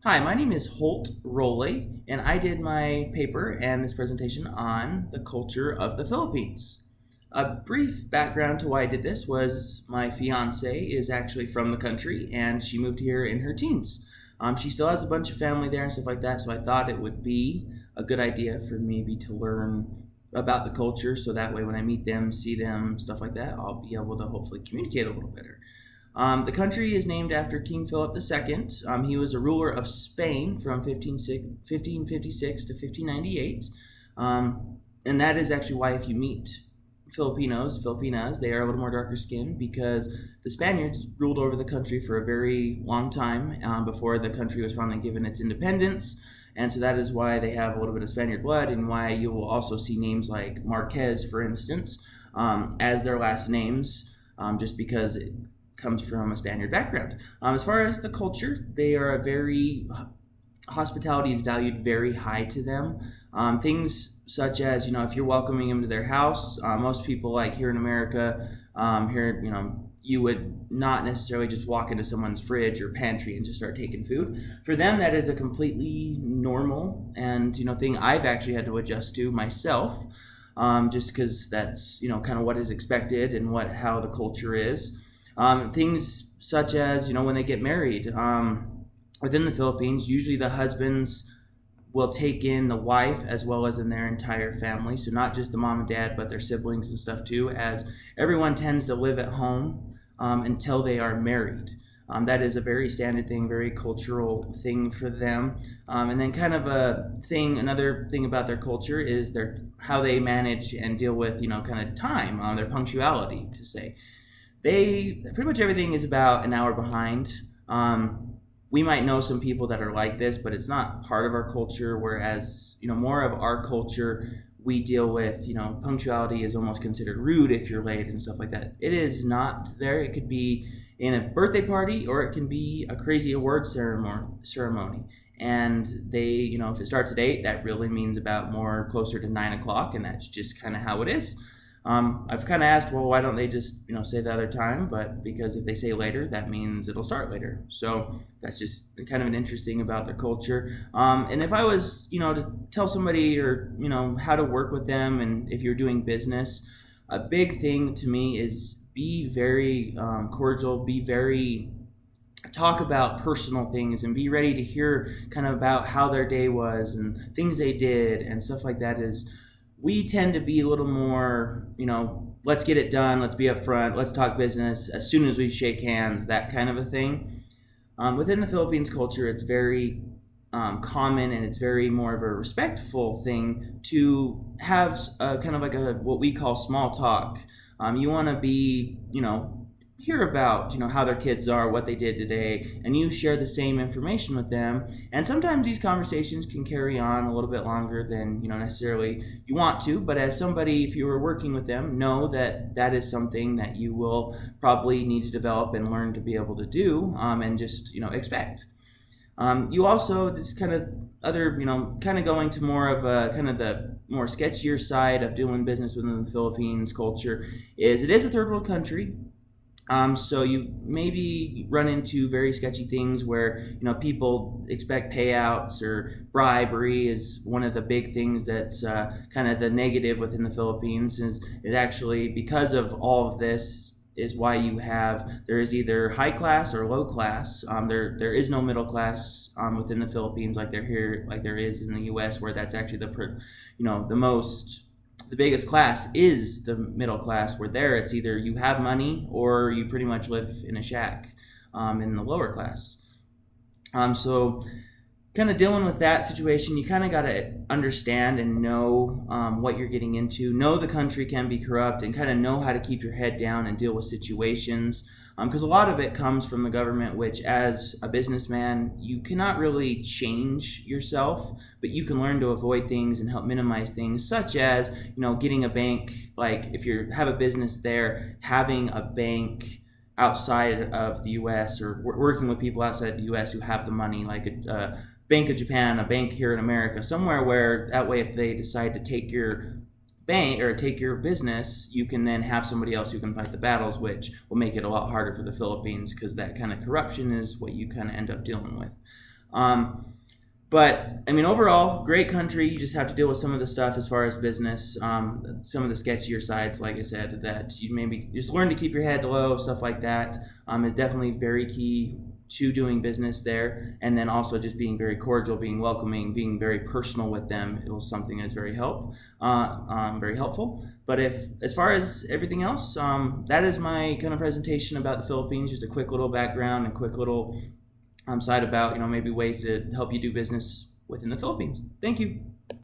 Hi, my name is Holt Rowley, and I did my paper and this presentation on the culture of the Philippines. A brief background to why I did this was my fiance is actually from the country, and she moved here in her teens. She still has a bunch of family there and stuff like that, so I thought it would be a good idea for maybe to learn about the culture, so that way when I meet them, see them, stuff like that, I'll be able to hopefully communicate a little better. The country is named after King Philip II. He was a ruler of Spain from 1556 to 1598. And that is actually why, if you meet Filipinas, they are a little more darker skinned because the Spaniards ruled over the country for a very long time before the country was finally given its independence. And so that is why they have a little bit of Spaniard blood, and why you will also see names like Marquez, for instance, as their last names, just because it comes from a Spaniard background. As far as the culture, they are a very hospitality is valued very high to them. Things such as, if you're welcoming them to their house, most people, like here in America, here, you would not necessarily just walk into someone's fridge or pantry and just start taking food. For them, that is a completely normal and thing I've actually had to adjust to myself, just because that's kind of what is expected and how the culture is. Things such as when they get married. Within the Philippines, usually the husbands will take in the wife as well as in their entire family. So not just the mom and dad, but their siblings and stuff too, as everyone tends to live at home until they are married. That is a very standard thing, very cultural thing for them. And then kind of another thing about their culture is how they manage and deal with, kind of time, their punctuality, to say. They pretty much everything is about an hour behind. We might know some people that are like this, but it's not part of our culture. Whereas, more of our culture, we deal with, punctuality is almost considered rude if you're late and stuff like that. It is not there. It could be in a birthday party, or it can be a crazy award ceremony. And they, if it starts at 8, that really means about more closer to 9 o'clock, and that's just kind of how it is. I've kind of asked, well, why don't they just, say the other time? But because if they say later, that means it'll start later. So that's just kind of an interesting about their culture. And if I was, to tell somebody, or, how to work with them, and if you're doing business, a big thing to me is be very cordial, talk about personal things, and be ready to hear kind of about how their day was and things they did and stuff like that. We tend to be a little more, let's get it done, let's be upfront, let's talk business as soon as we shake hands, that kind of a thing. Within the Philippines culture, it's very common, and it's very more of a respectful thing to have kind of like what we call small talk. You want to be, hear about how their kids are, what they did today, and you share the same information with them. And sometimes these conversations can carry on a little bit longer than necessarily you want to, but as somebody, if you were working with them, know that that is something that you will probably need to develop and learn to be able to do, and just expect. You also, this kind of other, kind of going to more of a kind of the more sketchier side of doing business within the Philippines culture, is it is a third world country. So you maybe run into very sketchy things where people expect payouts, or bribery is one of the big things that's kind of the negative within the Philippines. Is it actually, because of all of this, is why there is either high class or low class. There is no middle class within the Philippines like there is in the U.S., where that's actually the biggest class is the middle class, where there it's either you have money or you pretty much live in a shack in the lower class. So kind of dealing with that situation, you kind of got to understand and know what you're getting into, know the country can be corrupt, and kind of know how to keep your head down and deal with situations. Because a lot of it comes from the government, which as a businessman, you cannot really change yourself, but you can learn to avoid things and help minimize things, such as, getting a bank. Like if you have a business there, having a bank outside of the U.S., or working with people outside the U.S. who have the money, like a Bank of Japan, a bank here in America, somewhere where that way if they decide to take your bank or take your business, you can then have somebody else who can fight the battles, which will make it a lot harder for the Philippines, because that kind of corruption is what you kind of end up dealing with. But I mean, overall, great country. You just have to deal with some of the stuff as far as business, some of the sketchier sides, like I said, that you maybe just learn to keep your head low, stuff like that. Is definitely very key to doing business there. And then also just being very cordial, being welcoming, being very personal with them. It was something that's very helpful. But if as far as everything else, that is my kind of presentation about the Philippines. Just a quick little background and quick little side about maybe ways to help you do business within the Philippines. Thank you.